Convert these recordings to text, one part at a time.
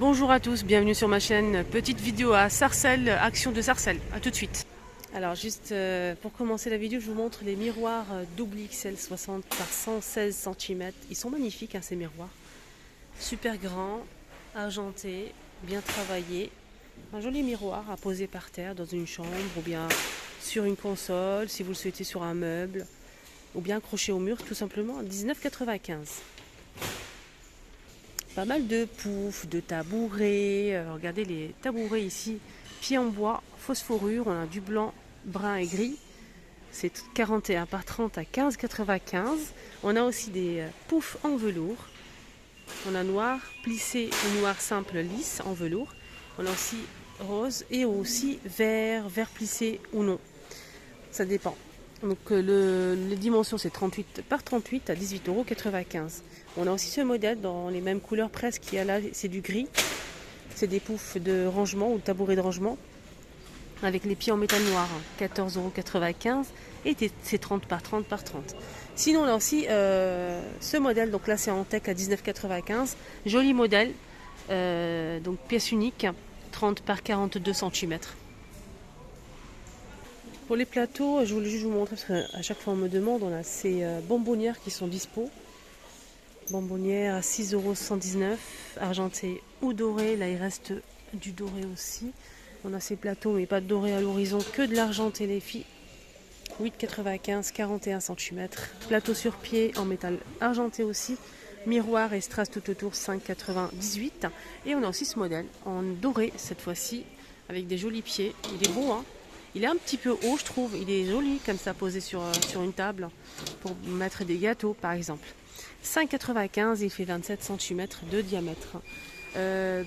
Bonjour à tous, bienvenue sur ma chaîne. Petite vidéo à Sarcelles, action de Sarcelles. A tout de suite. Alors juste pour commencer la vidéo, je vous montre les miroirs double XL 60 par 116 cm. Ils sont magnifiques ces miroirs. Super grands, argentés, bien travaillés. Un joli miroir à poser par terre dans une chambre ou bien sur une console si vous le souhaitez sur un meuble ou bien accroché au mur tout simplement à 19,95 €. Pas mal de poufs, de tabourets. Regardez les tabourets ici, pieds en bois, phosphorure. On a du blanc, brun et gris. C'est 41 par 30 à 15,95 €. On a aussi des poufs en velours. On a noir, plissé ou noir simple lisse en velours. On a aussi rose et aussi vert plissé ou non. Ça dépend. Donc les dimensions c'est 38 par 38 à 18,95 €. On a aussi ce modèle dans les mêmes couleurs presque qu'il y a là, c'est du gris. C'est des poufs de rangement ou de tabourets de rangement avec les pieds en métal noir, 14,95 € et c'est 30 par 30 par 30. Sinon on a aussi ce modèle, donc là c'est en tech à 19,95 €. Joli modèle, donc pièce unique, 30 par 42 cm. Pour les plateaux, je voulais juste vous montrer parce qu'à chaque fois on me demande, on a ces bonbonnières qui sont dispo. Bonbonnière à 6,119 €, argenté ou doré. Là il reste du doré aussi. On a ces plateaux mais pas de doré à l'horizon, que de l'argenté les filles. 8,95 €, 41 cm. Plateau sur pied en métal argenté aussi. Miroir et strass tout autour, 5,98 €. Et on a aussi ce modèle en doré cette fois-ci avec des jolis pieds. Il est beau Il est un petit peu haut je trouve. Il est joli comme ça posé sur une table pour mettre des gâteaux par exemple. 5,95 €, il fait 27 cm de diamètre.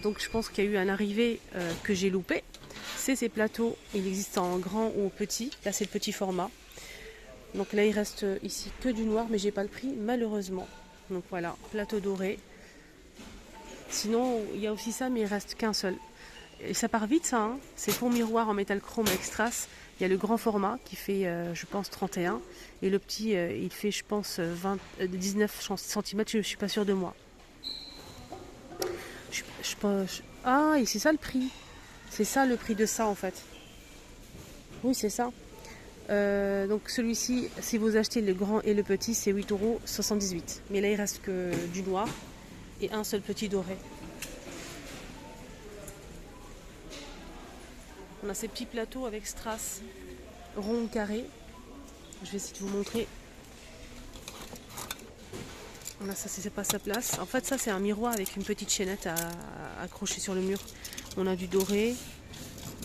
Donc je pense qu'il y a eu un arrivé que j'ai loupé. C'est ces plateaux, il existe en grand ou petit. Là c'est le petit format. Donc là il reste ici que du noir, mais j'ai pas le prix malheureusement. Donc voilà, plateau doré. Sinon il y a aussi ça, mais il reste qu'un seul. Et ça part vite ça, C'est fond miroir en métal chrome avec strass. Il y a le grand format qui fait je pense 31 et le petit il fait je pense 19 cm, je suis pas sûre de moi. Ah, et c'est ça le prix. C'est ça le prix de ça en fait. Oui c'est ça. Donc celui-ci, si vous achetez le grand et le petit, c'est 8,78 €. Mais là il reste que du noir et un seul petit doré. On a ces petits plateaux avec strass rond carré. Je vais essayer de vous montrer. Là, ça c'est pas sa place. En fait, ça c'est un miroir avec une petite chaînette à accrocher sur le mur. On a du doré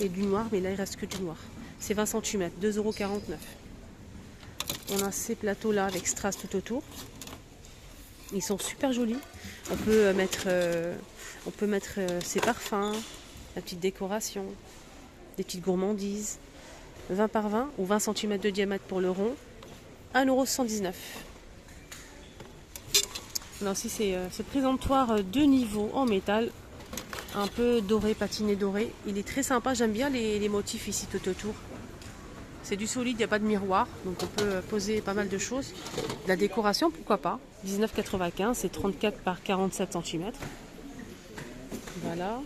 et du noir, mais là il reste que du noir. C'est 20 cm, 2,49 €. On a ces plateaux là avec strass tout autour. Ils sont super jolis. On peut mettre ses parfums, la petite décoration, des petites gourmandises. 20 par 20 ou 20 cm de diamètre pour le rond, 1,119 €. On a aussi ce présentoir de niveau en métal, un peu doré, patiné doré. Il est très sympa, j'aime bien les motifs ici tout autour. C'est du solide, il n'y a pas de miroir, donc on peut poser pas mal de choses. De la décoration, pourquoi pas. 19,95 €, c'est 34 par 47 cm. Voilà.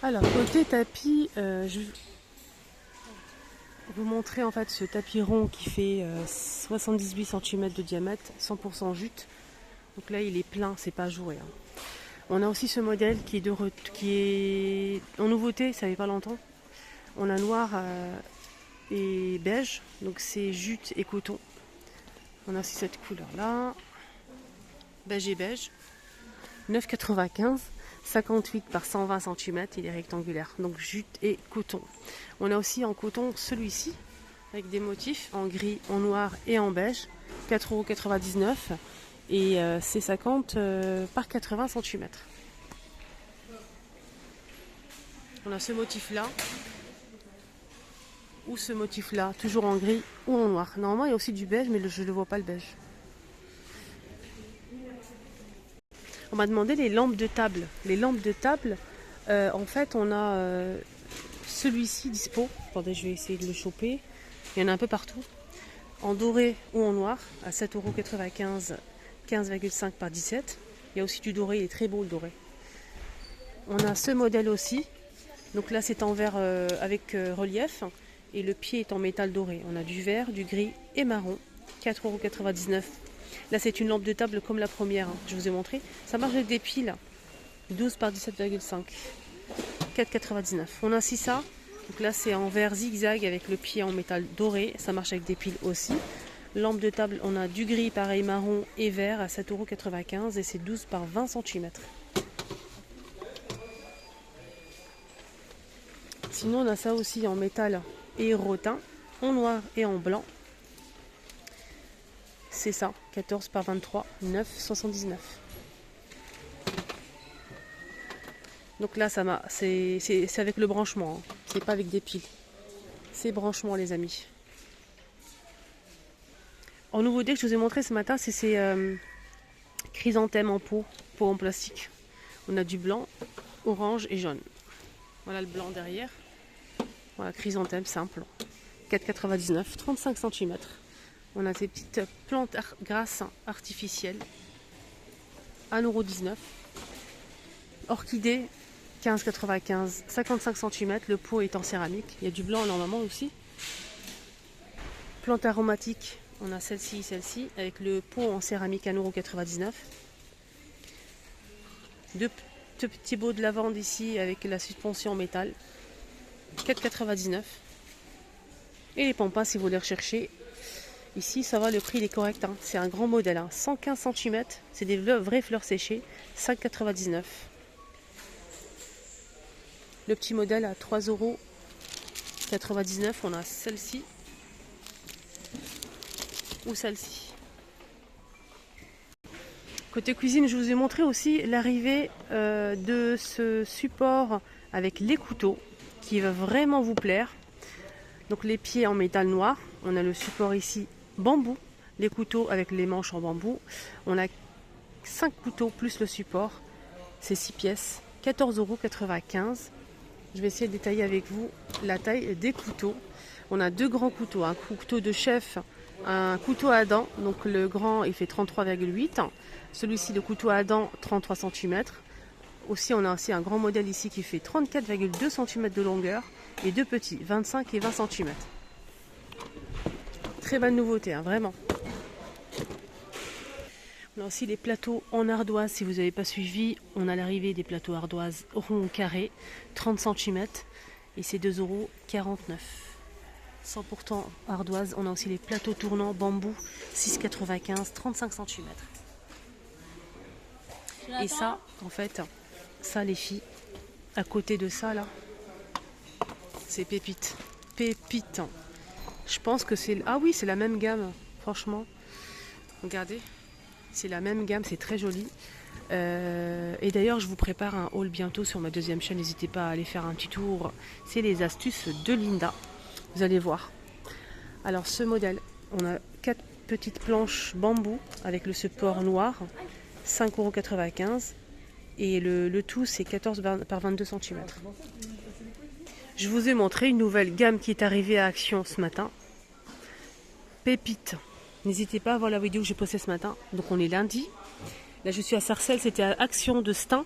Alors, côté tapis, je vais vous montrer en fait ce tapis rond qui fait 78 cm de diamètre, 100% jute. Donc là, il est plein, c'est pas joué. On a aussi ce modèle qui est en nouveauté, ça fait pas longtemps. On a noir et beige, donc c'est jute et coton. On a aussi cette couleur là, beige et beige. 9,95 €, 58 par 120 cm, il est rectangulaire, donc jute et coton. On a aussi en coton celui-ci, avec des motifs en gris, en noir et en beige, 4,99 € et c'est 50 par 80 cm. On a ce motif-là, ou ce motif-là, toujours en gris ou en noir. Normalement, il y a aussi du beige, mais je ne le vois pas le beige. On m'a demandé les lampes de table. Les lampes de table, en fait, on a celui-ci dispo. Attendez, je vais essayer de le choper. Il y en a un peu partout. En doré ou en noir, à 7,95 €, 15,5 par 17. Il y a aussi du doré, il est très beau le doré. On a ce modèle aussi. Donc là, c'est en verre avec relief. Et le pied est en métal doré. On a du vert, du gris et marron. 4,99 €. Là, c'est une lampe de table comme la première. Je vous ai montré. Ça marche avec des piles. 12 par 17,5. 4,99 €. On a aussi ça. Donc là, c'est en verre zigzag avec le pied en métal doré. Ça marche avec des piles aussi. Lampe de table, on a du gris, pareil, marron et vert à 7,95 € et c'est 12 par 20 cm. Sinon, on a ça aussi en métal et rotin, en noir et en blanc. C'est ça, 14 par 23, 9,79 €. Donc là, c'est avec le branchement, hein. C'est pas avec des piles. C'est branchement, les amis. En nouveauté que je vous ai montré ce matin, c'est ces chrysanthèmes en pot en plastique. On a du blanc, orange et jaune. Voilà le blanc derrière. Voilà, chrysanthème simple. 4,99 €, 35 cm. On a ces petites plantes grasses artificielles. 1,19 €. Orchidée, 15,95 €, 55 cm. Le pot est en céramique. Il y a du blanc normalement aussi. Plante aromatique, on a celle-ci, avec le pot en céramique 1,99 €. Deux petits pots de lavande ici avec la suspension en métal. 4,99 €. Et les pampas, si vous les recherchez, ici ça va, le prix il est correct, hein. C'est un grand modèle, hein. 115 cm, c'est des vraies fleurs séchées, 5,99 €. Le petit modèle à 3,99 €, on a celle-ci ou celle-ci. Côté cuisine, je vous ai montré aussi l'arrivée de ce support avec les couteaux qui va vraiment vous plaire. Donc les pieds en métal noir, on a le support ici bambou, les couteaux avec les manches en bambou. On a 5 couteaux plus le support, c'est 6 pièces, 14,95 €. Je vais essayer de détailler avec vous la taille des couteaux. On a deux grands couteaux, un couteau de chef, un couteau à dents, donc le grand il fait 33,8 €. Celui-ci, le couteau à dents, 33 cm. Aussi, on a aussi un grand modèle ici qui fait 34,2 cm de longueur et deux petits, 25 et 20 cm. Très bonne nouveauté, hein, vraiment. On a aussi les plateaux en ardoise, si vous n'avez pas suivi, on a l'arrivée des plateaux ardoises ronds carrés, 30 cm et c'est 2,49 €. 100% ardoise, on a aussi les plateaux tournants bambou, 6,95 €, 35 cm. Et ça, en fait, ça les filles, à côté de ça là, c'est pépite. Pépite. Je pense que c'est... Ah oui, c'est la même gamme, franchement. Regardez, c'est la même gamme, c'est très joli. Et d'ailleurs, je vous prépare un haul bientôt sur ma deuxième chaîne. N'hésitez pas à aller faire un petit tour. C'est les astuces de Linda. Vous allez voir. Alors, ce modèle, on a 4 petites planches bambou avec le support noir, 5,95 €. Et le tout, c'est 14 par 22 cm. Je vous ai montré une nouvelle gamme qui est arrivée à Action ce matin. Pépite. N'hésitez pas à voir la vidéo que j'ai postée ce matin. Donc on est lundi. Là je suis à Sarcelles, c'était à Action de Stein.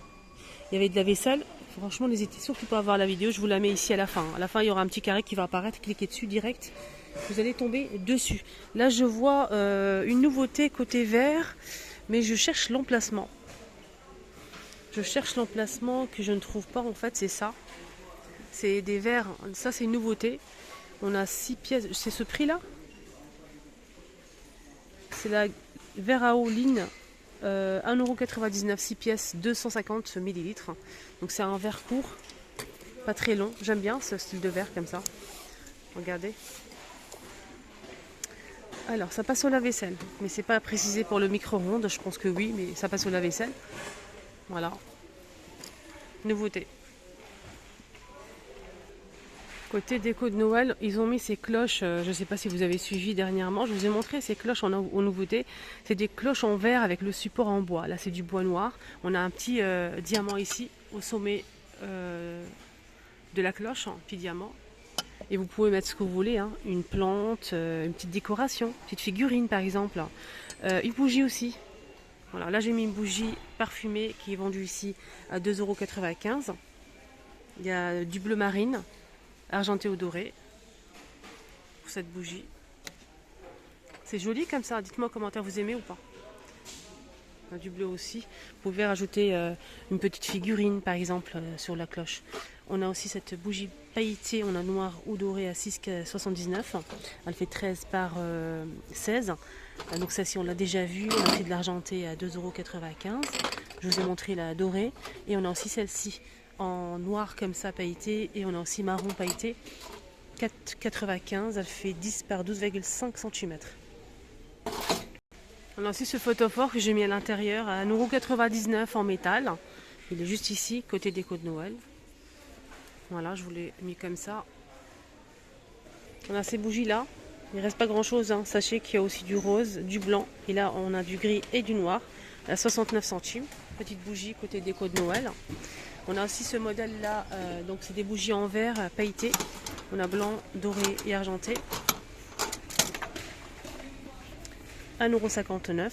Il y avait de la vaisselle. Franchement, n'hésitez surtout pas à voir la vidéo. Je vous la mets ici à la fin. À la fin, il y aura un petit carré qui va apparaître. Cliquez dessus direct. Vous allez tomber dessus. Là je vois une nouveauté côté vert. Mais je cherche l'emplacement. Je cherche l'emplacement que je ne trouve pas. En fait, c'est ça. C'est des verres. Ça, c'est une nouveauté. On a 6 pièces. C'est ce prix-là. C'est la verre à eau ligne. 1,99 €, 6 pièces, 250 ml. Donc c'est un verre court. Pas très long. J'aime bien ce style de verre comme ça. Regardez. Alors, ça passe au lave-vaisselle. Mais c'est pas précisé pour le micro-ondes. Je pense que oui, mais ça passe au lave-vaisselle. Voilà. Nouveauté. Côté déco de Noël, ils ont mis ces cloches, je ne sais pas si vous avez suivi dernièrement, je vous ai montré ces cloches aux nouveautés. C'est des cloches en verre avec le support en bois. Là, c'est du bois noir. On a un petit diamant ici, au sommet de la cloche, un petit diamant. Et vous pouvez mettre ce que vous voulez, hein. Une plante, une petite décoration, une petite figurine par exemple. Une bougie aussi. Voilà, là j'ai mis une bougie parfumée qui est vendue ici à 2,95 €. Il y a du bleu marine, argenté ou doré pour cette bougie. C'est joli comme ça, dites-moi en commentaire, vous aimez ou pas. On a du bleu aussi. Vous pouvez rajouter une petite figurine par exemple sur la cloche. On a aussi cette bougie pailletée, on a noir ou doré à 6,79 €. Elle fait 13 par 16. Donc celle-ci on l'a déjà vue. On a aussi de l'argenté à 2,95 €. Je vous ai montré la dorée. Et on a aussi celle-ci en noir comme ça pailleté. Et on a aussi marron pailleté. 4,95 €. Elle fait 10 par 12,5 cm. On a aussi ce photophore que j'ai mis à l'intérieur à 1,99 € en métal. Il est juste ici, côté déco de Noël. Voilà, je vous l'ai mis comme ça. On a ces bougies là. Il ne reste pas grand chose. Hein. Sachez qu'il y a aussi du rose, du blanc. Et là, on a du gris et du noir. À 69 centimes. Petite bougie côté déco de Noël. On a aussi ce modèle là. Donc, c'est des bougies en verre pailletées. On a blanc, doré et argenté. 1,59 €.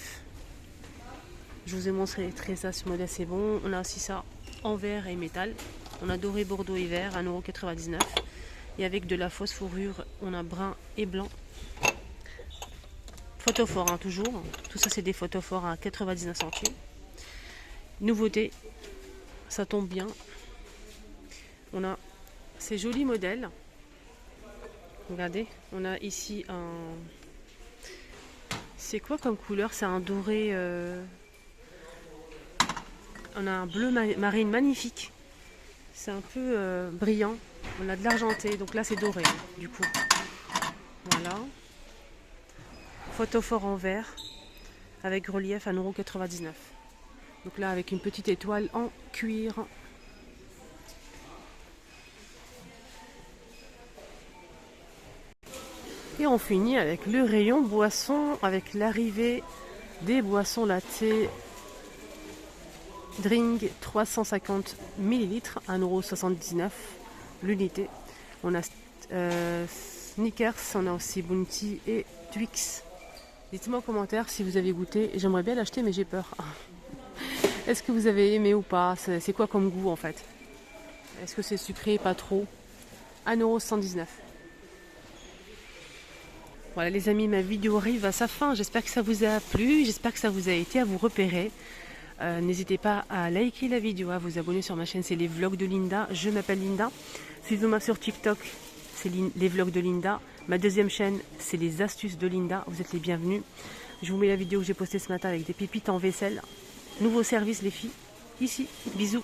Je vous ai montré ça, ce modèle c'est bon. On a aussi ça en verre et métal. On a doré, bordeaux et vert, 1,99 €. Et avec de la fausse fourrure, on a brun et blanc. Photophore hein, toujours. Tout ça c'est des photophores à 99 centimes. Nouveauté, ça tombe bien. On a ces jolis modèles. Regardez, on a ici un... C'est quoi comme couleur? C'est un doré. On a un bleu marine magnifique. C'est un peu brillant. On a de l'argenté. Donc là, c'est doré, du coup. Voilà. Photophore en verre. Avec relief à 1,99 €. Donc là, avec une petite étoile en cuir. Et on finit avec le rayon boisson, avec l'arrivée des boissons latées drink 350 ml, 1,79 € l'unité. On a Snickers, on a aussi Bounty et Twix. Dites-moi en commentaire si vous avez goûté. J'aimerais bien l'acheter mais j'ai peur. Est-ce que vous avez aimé ou pas? C'est quoi comme goût en fait? Est-ce que c'est sucré, pas trop? 1,119 €. Voilà les amis, ma vidéo arrive à sa fin. J'espère que ça vous a plu, j'espère que ça vous a aidé à vous repérer. N'hésitez pas à liker la vidéo, à vous abonner sur ma chaîne, c'est les vlogs de Linda. Je m'appelle Linda. Suivez-moi sur TikTok, c'est les vlogs de Linda. Ma deuxième chaîne, c'est les astuces de Linda. Vous êtes les bienvenus. Je vous mets la vidéo que j'ai postée ce matin avec des pépites en vaisselle. Nouveau service les filles, ici. Bisous.